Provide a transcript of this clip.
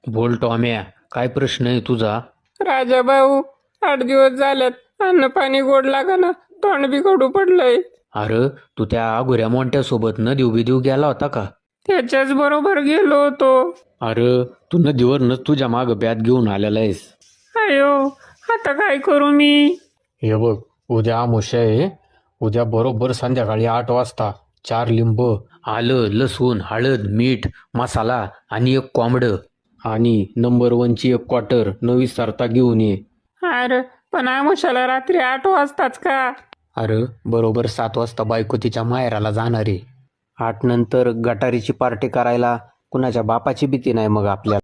बोल टॉम्या, काय प्रश्न आहे तुझा? राजा भाऊ, 8 दिवस झाल्यात अन्न पाणी गोड ना, तोंड बी कडू पडलंय. अरे, तू त्या आगोऱ्या मोंट्या सोबत नदीव बिदीव गेला होता का? त्याच्याच बरोबर गेलो होतो. अरे, तू नदीवरनच तुझ्या माग बॅत घेऊन आलेला आहेस. अयो, आता काय करू मी? हे बघ, उद्या आमुष्या आहे. उद्या बरोबर संध्याकाळी 8 वाजता 4 लिंब, आलं, लसूण, हळद, मीठ, मसाला आणि एक कोंबडं आणि नंबर 1ची एक क्वार्टर न विसरता घेऊन ये. अरे, पण आमुष्याला रात्री 8 वाजताच का? अरे, बरोबर 7 वाजता बायको तिच्या माहेराला जाणार आहे. 8 नंतर गटारीची पार्टी करायला कुणाच्या बापाची भीती नाही मग आपल्याला.